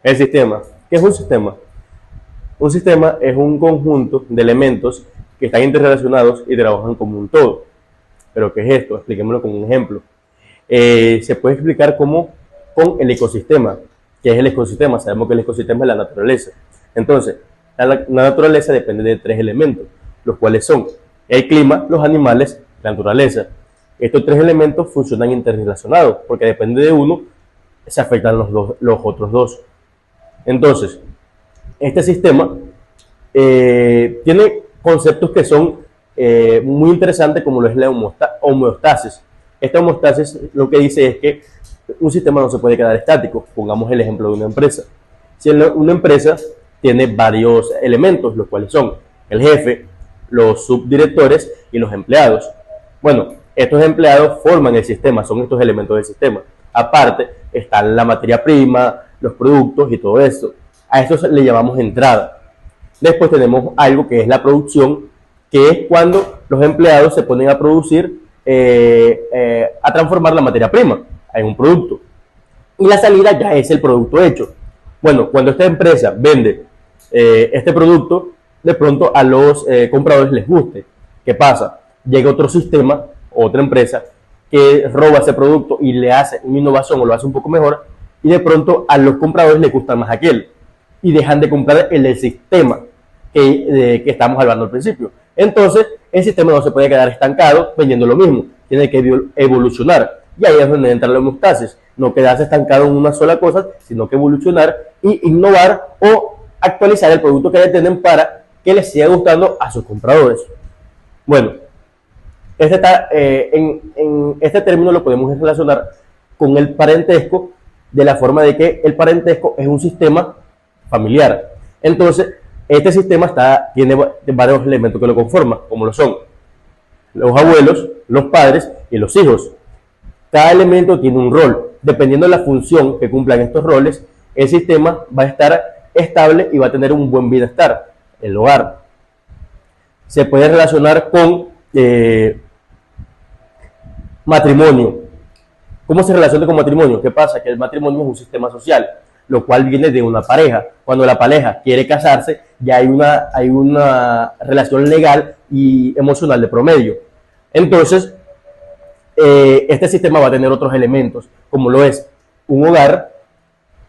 El sistema. ¿Qué es un sistema? Un sistema es un conjunto de elementos que están interrelacionados y trabajan como un todo. ¿Pero qué es esto? Expliquémoslo con un ejemplo. Se puede explicar como con el ecosistema. ¿Qué es el ecosistema? Sabemos que el ecosistema es la naturaleza. Entonces, la naturaleza depende de tres elementos, los cuales son el clima, los animales, la naturaleza. Estos tres elementos funcionan interrelacionados, porque depende de uno, se afectan los otros dos. Entonces, este sistema tiene conceptos que son muy interesantes, como lo es la homeostasis. Esta homeostasis lo que dice es que un sistema no se puede quedar estático. Pongamos el ejemplo de una empresa. Si una empresa tiene varios elementos, los cuales son el jefe, los subdirectores y los empleados. Bueno, estos empleados forman el sistema, son estos elementos del sistema. Aparte, está la materia prima, los productos y todo eso. A esto le llamamos entrada. Después tenemos algo que es la producción, que es cuando los empleados se ponen a producir, a transformar la materia prima en un producto. Y la salida ya es el producto hecho. Bueno, cuando esta empresa vende este producto, de pronto a los compradores les guste. ¿Qué pasa? Llega otro sistema, otra empresa, que roba ese producto y le hace una innovación o lo hace un poco mejor, y de pronto a los compradores les gusta más aquel y dejan de comprar el sistema que estamos hablando al principio. Entonces, el sistema no se puede quedar estancado vendiendo lo mismo, tiene que evolucionar. Y ahí es donde entra la homeostasis, no quedarse estancado en una sola cosa, sino que evolucionar y innovar o actualizar el producto que le tienen para que les siga gustando a sus compradores. Bueno, en este término lo podemos relacionar con el parentesco, de la forma de que el parentesco es un sistema familiar. Entonces, este sistema tiene varios elementos que lo conforman, como lo son los abuelos, los padres y los hijos. Cada elemento tiene un rol. Dependiendo de la función que cumplan estos roles, el sistema va a estar estable y va a tener un buen bienestar. El hogar se puede relacionar con matrimonio. ¿Cómo se relaciona con matrimonio? ¿Qué pasa? Que el matrimonio es un sistema social, lo cual viene de una pareja. Cuando la pareja quiere casarse, ya hay una relación legal y emocional de promedio. Entonces, este sistema va a tener otros elementos, como lo es un hogar,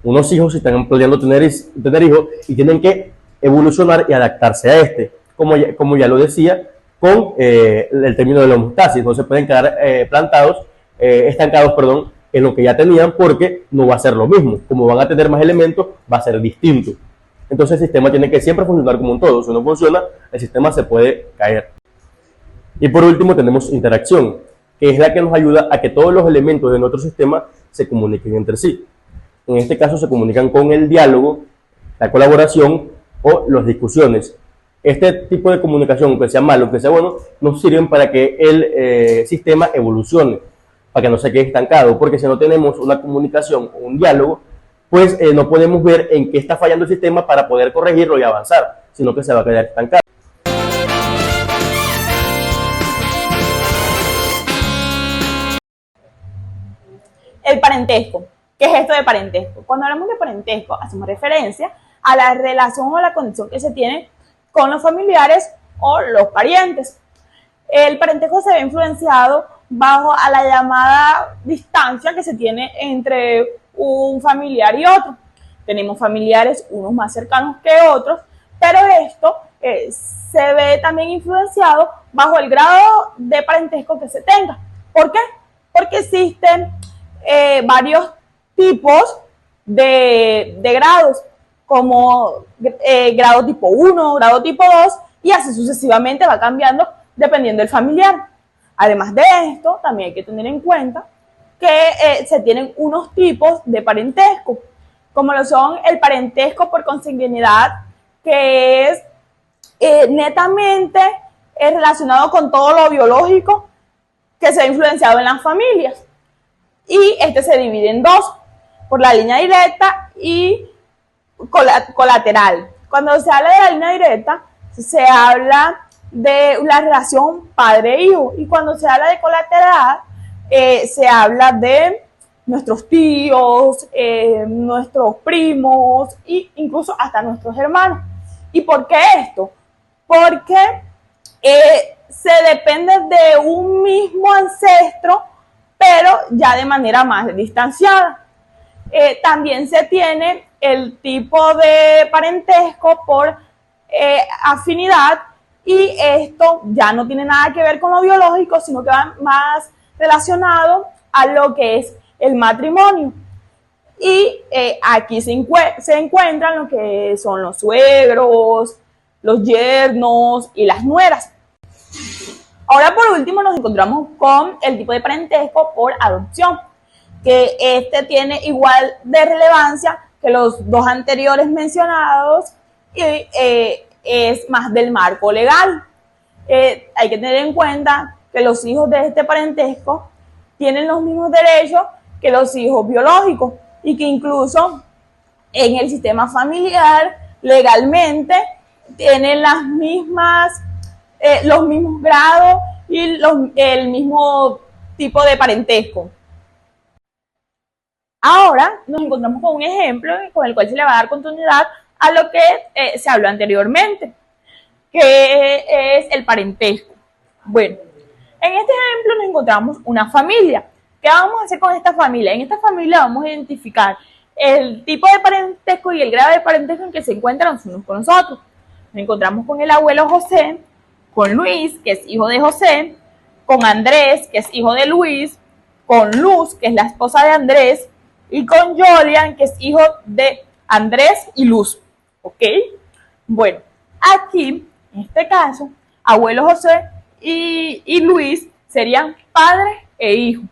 unos hijos si están planeando tener hijos y tienen que evolucionar y adaptarse a este. Como ya lo decía, con el término de la homeostasis, no se pueden quedar estancados, en lo que ya tenían, porque no va a ser lo mismo. Como van a tener más elementos, va a ser distinto. Entonces el sistema tiene que siempre funcionar como un todo. Si no funciona, el sistema se puede caer. Y por último tenemos interacción, que es la que nos ayuda a que todos los elementos de nuestro sistema se comuniquen entre sí. En este caso se comunican con el diálogo, la colaboración o las discusiones. Este tipo de comunicación, que sea malo, que sea bueno, nos sirven para que el sistema evolucione, para que no se quede estancado, porque si no tenemos una comunicación o un diálogo, pues no podemos ver en qué está fallando el sistema para poder corregirlo y avanzar, sino que se va a quedar estancado. El parentesco. ¿Qué es esto de parentesco? Cuando hablamos de parentesco, hacemos referencia a la relación o la conexión que se tiene con los familiares o los parientes. El parentesco se ve influenciado bajo a la llamada distancia que se tiene entre un familiar y otro. Tenemos familiares, unos más cercanos que otros, pero esto se ve también influenciado bajo el grado de parentesco que se tenga. ¿Por qué? Porque existen varios tipos de grados, como grado tipo 1, grado tipo 2, y así sucesivamente va cambiando dependiendo del familiar. Además de esto, también hay que tener en cuenta que se tienen unos tipos de parentesco, como lo son el parentesco por consanguinidad, que es netamente relacionado con todo lo biológico que se ha influenciado en las familias. Y este se divide en dos, por la línea directa y colateral. Cuando se habla de la línea directa, se habla de la relación padre-hijo, y cuando se habla de colateral, se habla de nuestros tíos, nuestros primos e incluso hasta nuestros hermanos. ¿Y por qué esto? Porque se depende de un mismo ancestro, pero ya de manera más distanciada. También se tiene el tipo de parentesco por afinidad, y esto ya no tiene nada que ver con lo biológico, sino que va más relacionado a lo que es el matrimonio. Y aquí se encuentran lo que son los suegros, los yernos y las nueras. Ahora, por último, nos encontramos con el tipo de parentesco por adopción, que este tiene igual de relevancia que los dos anteriores mencionados y es más del marco legal. Hay que tener en cuenta que los hijos de este parentesco tienen los mismos derechos que los hijos biológicos y que incluso en el sistema familiar legalmente tienen las mismas, los mismos grados y el mismo tipo de parentesco. Ahora nos encontramos con un ejemplo con el cual se le va a dar continuidad a lo que se habló anteriormente, que es el parentesco. Bueno, en este ejemplo nos encontramos una familia. ¿Qué vamos a hacer con esta familia? En esta familia vamos a identificar el tipo de parentesco y el grado de parentesco en que se encuentran unos con nosotros. Nos encontramos con el abuelo José, con Luis, que es hijo de José, con Andrés, que es hijo de Luis, con Luz, que es la esposa de Andrés, y con Jolian, que es hijo de Andrés y Luz. ¿Ok? Bueno, aquí, en este caso, abuelo José y Luis serían padre e hijo.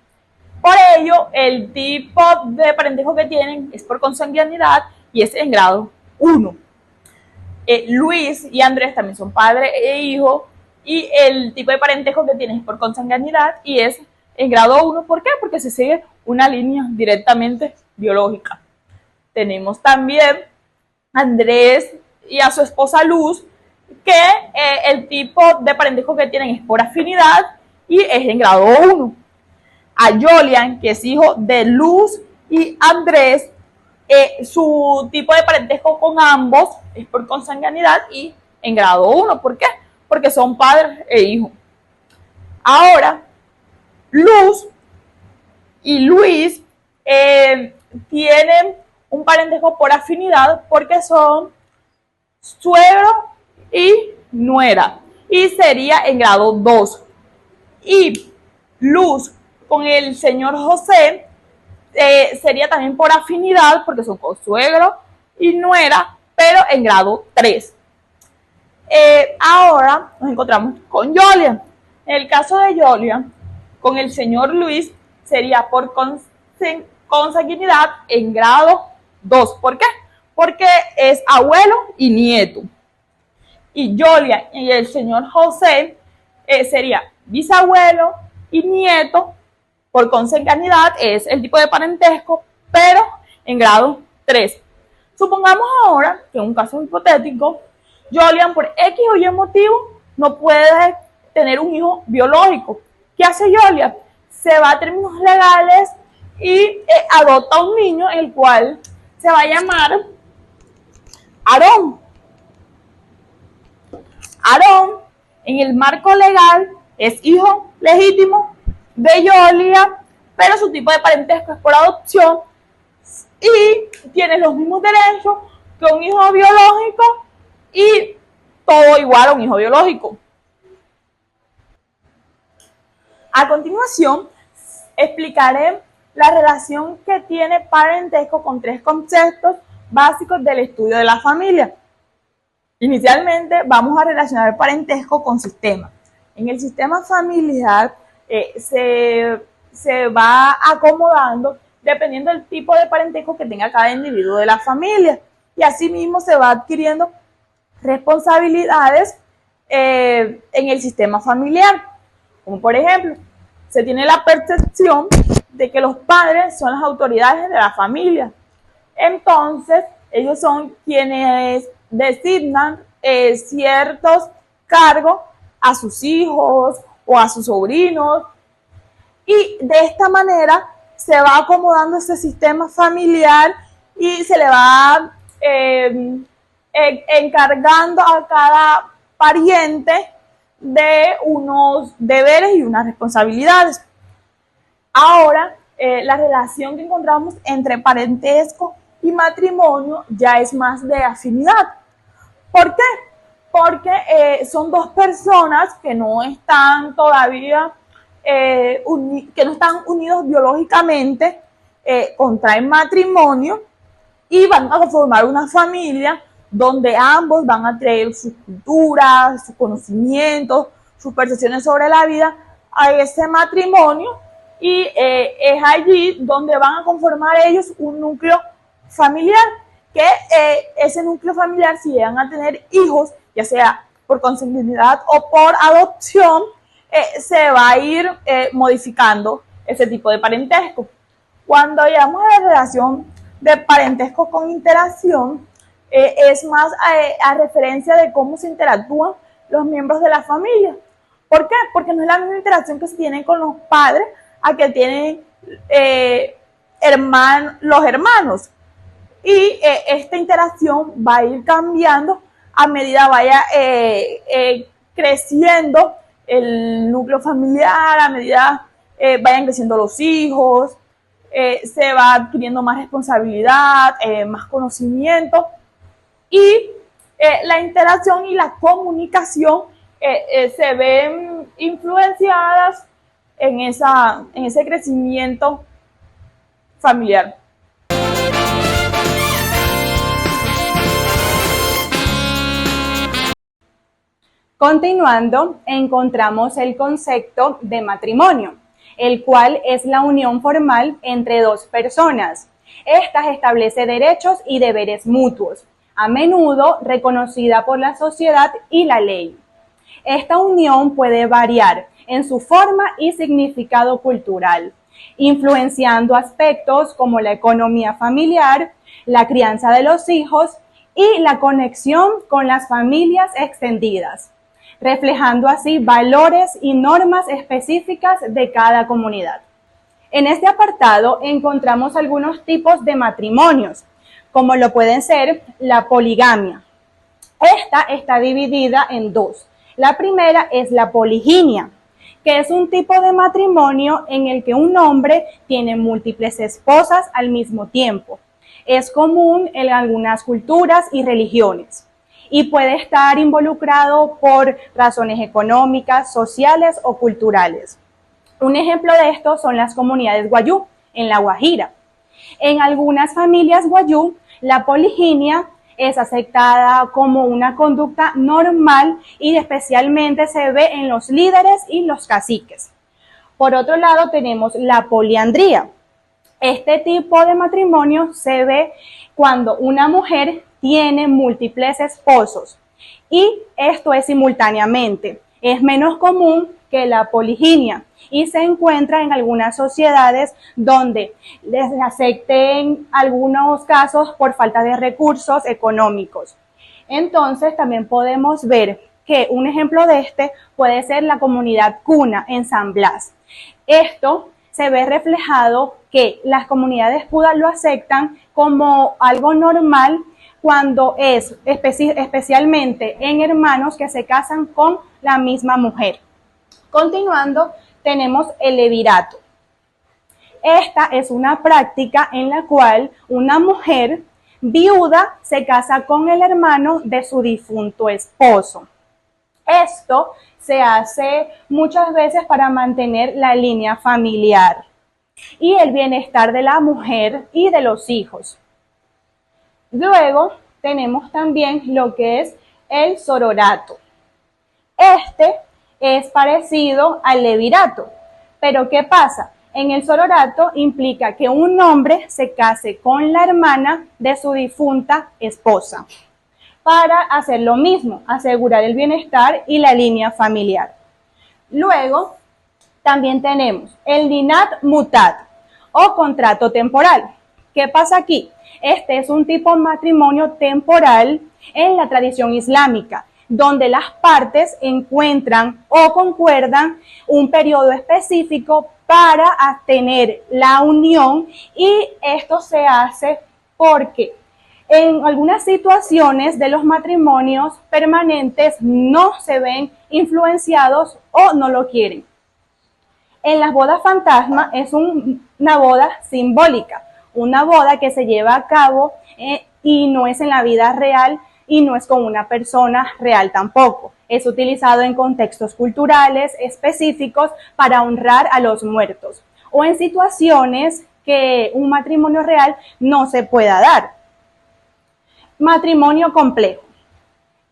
Por ello, el tipo de parentesco que tienen es por consanguinidad y es en grado 1. Luis y Andrés también son padre e hijo, y el tipo de parentesco que tienen es por consanguinidad y es en grado 1. ¿Por qué? Porque se sigue una línea directamente biológica. Tenemos también a Andrés y a su esposa Luz, que el tipo de parentesco que tienen es por afinidad y es en grado 1. A Jolian, que es hijo de Luz y Andrés, su tipo de parentesco con ambos es por consanguinidad y en grado 1. ¿Por qué? Porque son padres e hijos. Ahora, Luz y Luis tienen un parentesco por afinidad porque son suegro y nuera, y sería en grado 2. Y Luz con el señor José sería también por afinidad porque son suegro y nuera, pero en grado 3. Ahora nos encontramos con Jolian. En el caso de Jolian, con el señor Luis sería por consanguinidad en grado 2. ¿Por qué? Porque es abuelo y nieto. Y Jolian y el señor José sería bisabuelo y nieto. Por consanguinidad es el tipo de parentesco, pero en grado 3. Supongamos ahora que en un caso hipotético, Jolian por X o Y motivo no puede tener un hijo biológico. ¿Qué hace Jolian? Se va a términos legales y adopta un niño, el cual se va a llamar Aarón. Aarón, en el marco legal, es hijo legítimo de Jolian, pero su tipo de parentesco es por adopción y tiene los mismos derechos que un hijo biológico y todo igual a un hijo biológico. A continuación, explicaré la relación que tiene parentesco con 3 conceptos básicos del estudio de la familia. Inicialmente, vamos a relacionar el parentesco con sistemas. En el sistema familiar se va acomodando dependiendo del tipo de parentesco que tenga cada individuo de la familia, y asimismo se va adquiriendo responsabilidades en el sistema familiar, como por ejemplo, se tiene la percepción de que los padres son las autoridades de la familia. Entonces, ellos son quienes designan ciertos cargos a sus hijos o a sus sobrinos, y de esta manera se va acomodando ese sistema familiar y se le va encargando a cada pariente de unos deberes y unas responsabilidades. Ahora, la relación que encontramos entre parentesco y matrimonio ya es más de afinidad. ¿Por qué? Porque son dos personas que no están todavía, que no están unidos biológicamente, contraen matrimonio y van a formar una familia donde ambos van a traer sus culturas, sus conocimientos, sus percepciones sobre la vida a ese matrimonio y es allí donde van a conformar ellos un núcleo familiar, que ese núcleo familiar, si llegan a tener hijos, ya sea por consanguinidad o por adopción, se va a ir modificando ese tipo de parentesco. Cuando llegamos a la relación de parentesco con interacción, es más a referencia de cómo se interactúan los miembros de la familia. ¿Por qué? Porque no es la misma interacción que se tiene con los padres a que tienen los hermanos. Y esta interacción va a ir cambiando a medida vaya creciendo el núcleo familiar, a medida vayan creciendo los hijos, se va adquiriendo más responsabilidad, más conocimiento y la interacción y la comunicación se ven influenciadas en ese crecimiento familiar. Continuando, encontramos el concepto de matrimonio, el cual es la unión formal entre dos personas. Estas establece derechos y deberes mutuos, a menudo reconocida por la sociedad y la ley. Esta unión puede variar en su forma y significado cultural, influenciando aspectos como la economía familiar, la crianza de los hijos y la conexión con las familias extendidas, reflejando así valores y normas específicas de cada comunidad. En este apartado encontramos algunos tipos de matrimonios, como lo pueden ser la poligamia. Esta está dividida en dos. La primera es la poliginia, que es un tipo de matrimonio en el que un hombre tiene múltiples esposas al mismo tiempo. Es común en algunas culturas y religiones y puede estar involucrado por razones económicas, sociales o culturales. Un ejemplo de esto son las comunidades wayú en La Guajira. En algunas familias wayú, la poliginia es aceptada como una conducta normal y especialmente se ve en los líderes y los caciques. Por otro lado, tenemos la poliandría. Este tipo de matrimonio se ve cuando una mujer tiene múltiples esposos y esto es simultáneamente. Es menos común que la poliginia y se encuentra en algunas sociedades donde les acepten algunos casos por falta de recursos económicos. Entonces también podemos ver que un ejemplo de este puede ser la comunidad Cuna en San Blas. Esto se ve reflejado que las comunidades Cuda lo aceptan como algo normal cuando es especialmente en hermanos que se casan con la misma mujer. Continuando, tenemos el levirato. Esta es una práctica en la cual una mujer viuda se casa con el hermano de su difunto esposo. Esto se hace muchas veces para mantener la línea familiar y el bienestar de la mujer y de los hijos. Luego tenemos también lo que es el sororato. Este es parecido al levirato, pero ¿qué pasa? En el sororato implica que un hombre se case con la hermana de su difunta esposa para hacer lo mismo, asegurar el bienestar y la línea familiar. Luego también tenemos el dinat mutat o contrato temporal. ¿Qué pasa aquí? Este es un tipo de matrimonio temporal en la tradición islámica, donde las partes encuentran o concuerdan un periodo específico para tener la unión, y esto se hace porque en algunas situaciones de los matrimonios permanentes no se ven influenciados o no lo quieren. En las bodas fantasma es una boda simbólica, una boda que se lleva a cabo y no es en la vida real y no es con una persona real tampoco. Es utilizado en contextos culturales específicos para honrar a los muertos o en situaciones que un matrimonio real no se pueda dar. Matrimonio complejo.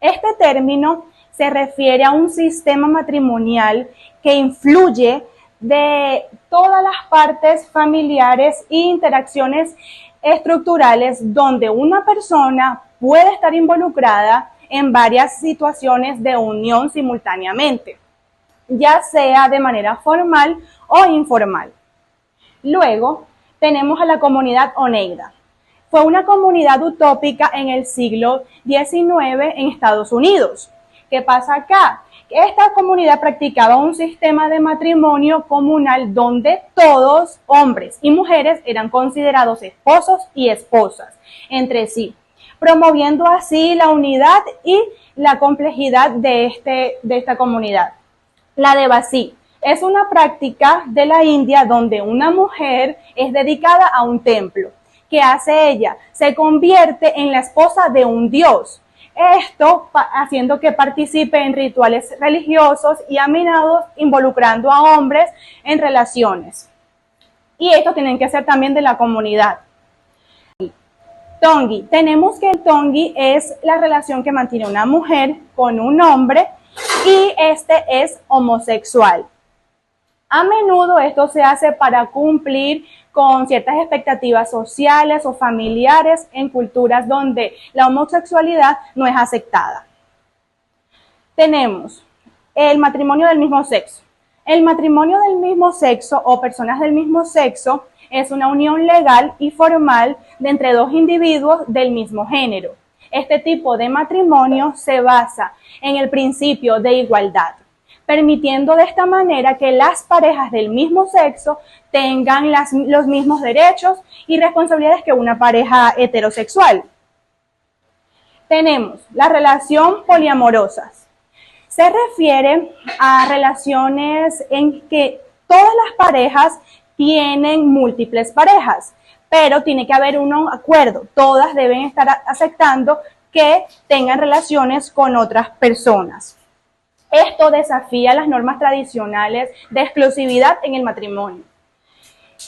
Este término se refiere a un sistema matrimonial que influye de todas las partes familiares e interacciones estructurales donde una persona puede estar involucrada en varias situaciones de unión simultáneamente, ya sea de manera formal o informal. Luego tenemos a la comunidad Oneida. Fue una comunidad utópica en el siglo XIX en Estados Unidos. ¿Qué pasa acá? Esta comunidad practicaba un sistema de matrimonio comunal donde todos, hombres y mujeres, eran considerados esposos y esposas entre sí, promoviendo así la unidad y la complejidad de esta comunidad. La devasí es una práctica de la India donde una mujer es dedicada a un templo. ¿Qué hace ella? Se convierte en la esposa de un dios. Esto haciendo que participe en rituales religiosos y a menudo involucrando a hombres en relaciones. Y esto tienen que ser también de la comunidad. Tongi. Tenemos que el tongi es la relación que mantiene una mujer con un hombre y este es homosexual. A menudo esto se hace para cumplir con ciertas expectativas sociales o familiares en culturas donde la homosexualidad no es aceptada. Tenemos el matrimonio del mismo sexo. El matrimonio del mismo sexo o personas del mismo sexo es una unión legal y formal de entre dos individuos del mismo género. Este tipo de matrimonio se basa en el principio de igualdad, permitiendo de esta manera que las parejas del mismo sexo tengan los mismos derechos y responsabilidades que una pareja heterosexual. Tenemos la relación poliamorosas. Se refiere a relaciones en que todas las parejas tienen múltiples parejas, pero tiene que haber un acuerdo. Todas deben estar aceptando que tengan relaciones con otras personas. Esto desafía las normas tradicionales de exclusividad en el matrimonio.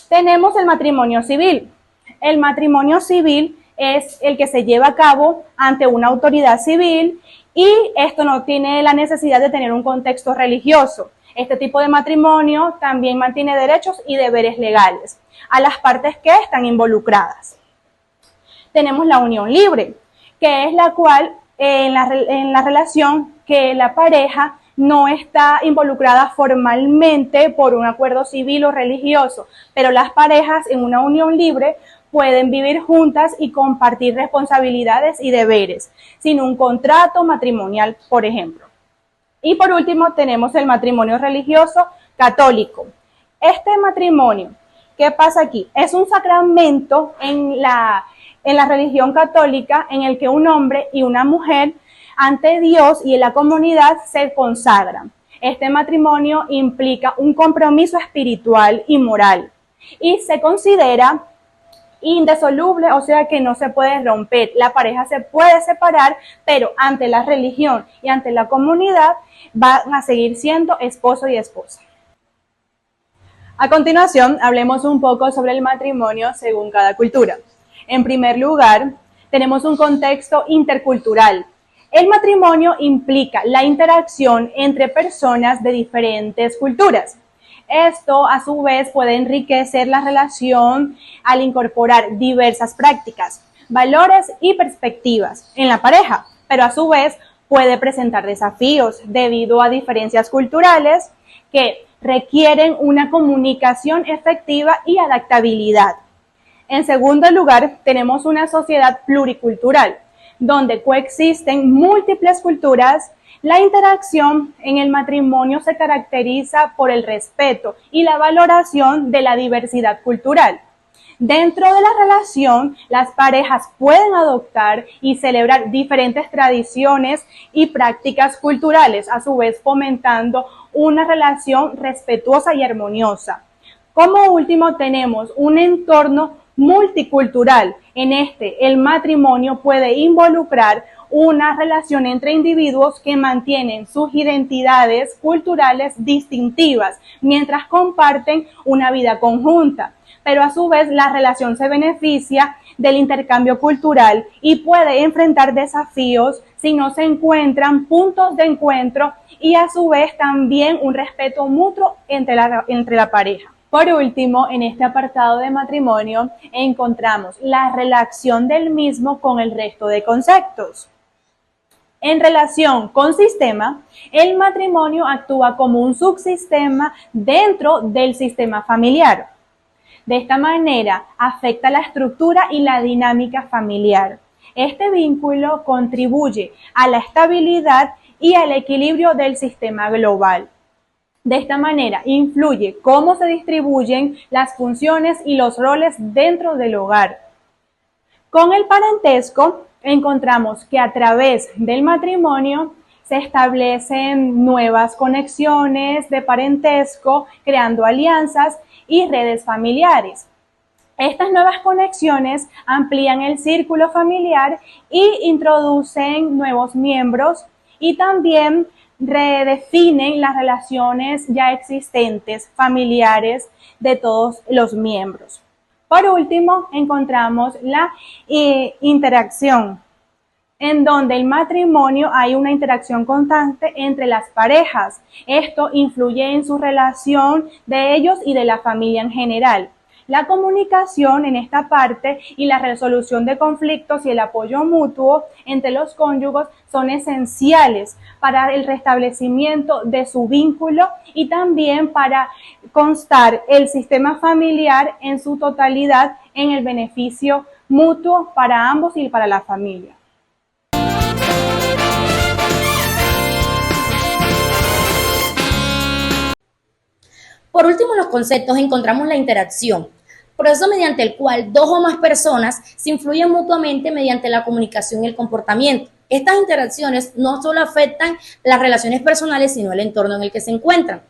Tenemos el matrimonio civil. El matrimonio civil es el que se lleva a cabo ante una autoridad civil y esto no tiene la necesidad de tener un contexto religioso. Este tipo de matrimonio también mantiene derechos y deberes legales a las partes que están involucradas. Tenemos la unión libre, que es la cual en la relación que la pareja no está involucrada formalmente por un acuerdo civil o religioso, pero las parejas en una unión libre pueden vivir juntas y compartir responsabilidades y deberes, sin un contrato matrimonial, por ejemplo. Y por último tenemos el matrimonio religioso católico. Este matrimonio, ¿qué pasa aquí? Es un sacramento en la religión católica en el que un hombre y una mujer ante Dios y en la comunidad se consagran. Este matrimonio implica un compromiso espiritual y moral y se considera indisoluble, o sea que no se puede romper. La pareja se puede separar, pero ante la religión y ante la comunidad van a seguir siendo esposo y esposa. A continuación, hablemos un poco sobre el matrimonio según cada cultura. En primer lugar, tenemos un contexto intercultural. El matrimonio implica la interacción entre personas de diferentes culturas. Esto, a su vez, puede enriquecer la relación al incorporar diversas prácticas, valores y perspectivas en la pareja, pero a su vez puede presentar desafíos debido a diferencias culturales que requieren una comunicación efectiva y adaptabilidad. En segundo lugar, tenemos una sociedad pluricultural. donde coexisten múltiples culturas, la interacción en el matrimonio se caracteriza por el respeto y la valoración de la diversidad cultural. Dentro de la relación, las parejas pueden adoptar y celebrar diferentes tradiciones y prácticas culturales, a su vez fomentando una relación respetuosa y armoniosa. Como último, tenemos un entorno multicultural. En este, el matrimonio puede involucrar una relación entre individuos que mantienen sus identidades culturales distintivas mientras comparten una vida conjunta. Pero a su vez la relación se beneficia del intercambio cultural y puede enfrentar desafíos si no se encuentran puntos de encuentro y a su vez también un respeto mutuo entre la pareja. Por último, en este apartado de matrimonio encontramos la relación del mismo con el resto de conceptos. En relación con sistema, el matrimonio actúa como un subsistema dentro del sistema familiar. De esta manera, afecta la estructura y la dinámica familiar. Este vínculo contribuye a la estabilidad y al equilibrio del sistema global. De esta manera, influye cómo se distribuyen las funciones y los roles dentro del hogar. Con el parentesco, encontramos que a través del matrimonio se establecen nuevas conexiones de parentesco, creando alianzas y redes familiares. Estas nuevas conexiones amplían el círculo familiar y introducen nuevos miembros y también redefinen las relaciones ya existentes familiares de todos los miembros. Por último, encontramos la interacción, en donde el matrimonio hay una interacción constante entre las parejas. Esto influye en su relación de ellos y de la familia en general. La comunicación en esta parte y la resolución de conflictos y el apoyo mutuo entre los cónyuges son esenciales para el restablecimiento de su vínculo y también para constar el sistema familiar en su totalidad en el beneficio mutuo para ambos y para la familia. Por último, en los conceptos encontramos la interacción, proceso mediante el cual dos o más personas se influyen mutuamente mediante la comunicación y el comportamiento. Estas interacciones no solo afectan las relaciones personales, sino el entorno en el que se encuentran.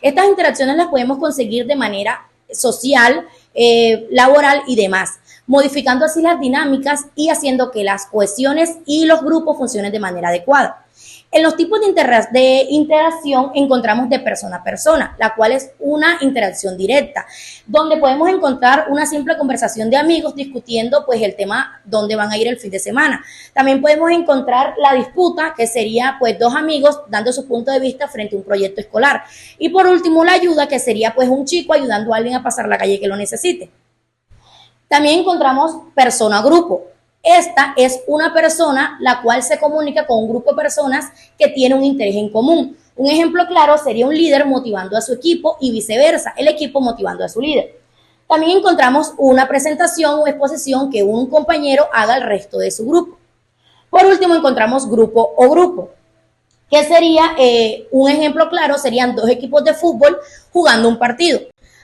Estas interacciones las podemos conseguir de manera social, laboral y demás, modificando así las dinámicas y haciendo que las cohesiones y los grupos funcionen de manera adecuada. En los tipos de interacción encontramos de persona a persona, la cual es una interacción directa, donde podemos encontrar una simple conversación de amigos discutiendo pues el tema dónde van a ir el fin de semana. También podemos encontrar la disputa, que sería pues dos amigos dando su punto de vista frente a un proyecto escolar. Y por último la ayuda, que sería pues un chico ayudando a alguien a pasar la calle que lo necesite. También encontramos persona-grupo. Esta es una persona la cual se comunica con un grupo de personas que tiene un interés en común. Un ejemplo claro sería un líder motivando a su equipo y viceversa, el equipo motivando a su líder. También encontramos una presentación o exposición que un compañero haga al resto de su grupo. Por último encontramos grupo o grupo, que sería un ejemplo claro, serían dos equipos de fútbol jugando un partido.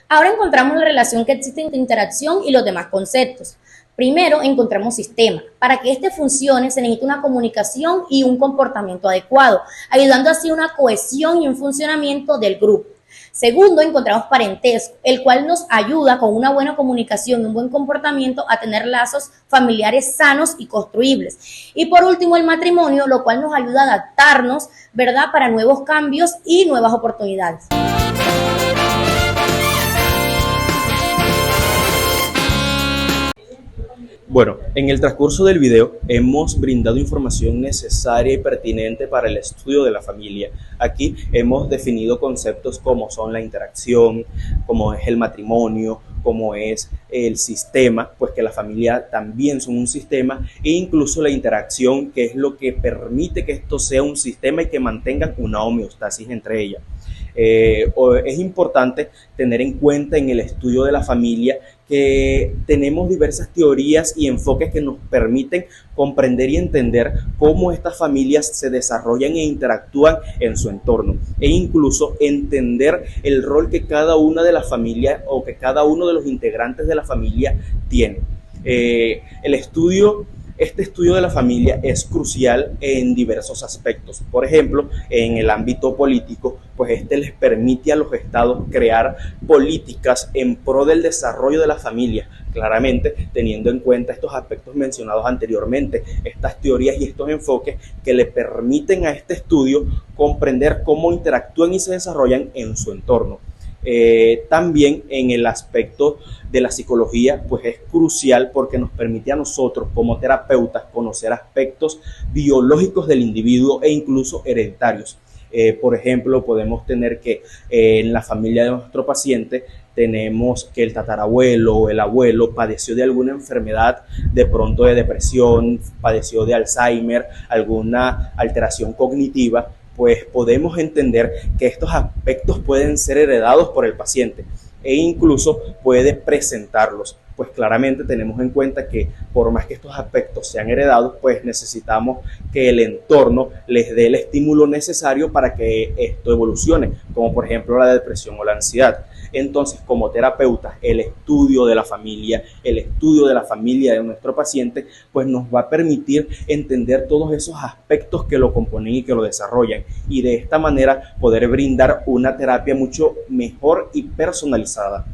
Ahora encontramos la relación que existe entre interacción y los demás conceptos. Primero, encontramos sistema. Para que este funcione se necesita una comunicación y un comportamiento adecuado, ayudando así a una cohesión y un funcionamiento del grupo. Segundo, encontramos parentesco, el cual nos ayuda con una buena comunicación y un buen comportamiento a tener lazos familiares sanos y construibles. Y por último, el matrimonio, lo cual nos ayuda a adaptarnos, ¿verdad?, para nuevos cambios y nuevas oportunidades. Bueno, en el transcurso del video hemos brindado información necesaria y pertinente para el estudio de la familia. Aquí hemos definido conceptos como son la interacción, como es el matrimonio, como es el sistema, pues que la familia también son un sistema, e incluso la interacción, que es lo que permite que esto sea un sistema y que mantengan una homeostasis entre ellas. Es importante tener en cuenta en el estudio de la familia que tenemos diversas teorías y enfoques que nos permiten comprender y entender cómo estas familias se desarrollan e interactúan en su entorno, e incluso entender el rol que cada una de las familias o que cada uno de los integrantes de la familia tiene. Este estudio de la familia es crucial en diversos aspectos. Por ejemplo, en el ámbito político, pues este les permite a los estados crear políticas en pro del desarrollo de la familia, claramente teniendo en cuenta estos aspectos mencionados anteriormente, estas teorías y estos enfoques que le permiten a este estudio comprender cómo interactúan y se desarrollan en su entorno. También en el aspecto de la psicología, pues es crucial porque nos permite a nosotros como terapeutas conocer aspectos biológicos del individuo e incluso hereditarios. Por ejemplo, podemos tener que en la familia de nuestro paciente tenemos que el tatarabuelo o el abuelo padeció de alguna enfermedad, de pronto de depresión, padeció de Alzheimer, alguna alteración cognitiva, pues podemos entender que estos aspectos pueden ser heredados por el paciente e incluso puede presentarlos. Pues claramente tenemos en cuenta que por más que estos aspectos sean heredados, pues necesitamos que el entorno les dé el estímulo necesario para que esto evolucione, como por ejemplo la depresión o la ansiedad. Entonces, como terapeutas, el estudio de la familia de nuestro paciente, pues nos va a permitir entender todos esos aspectos que lo componen y que lo desarrollan, y de esta manera poder brindar una terapia mucho mejor y personalizada.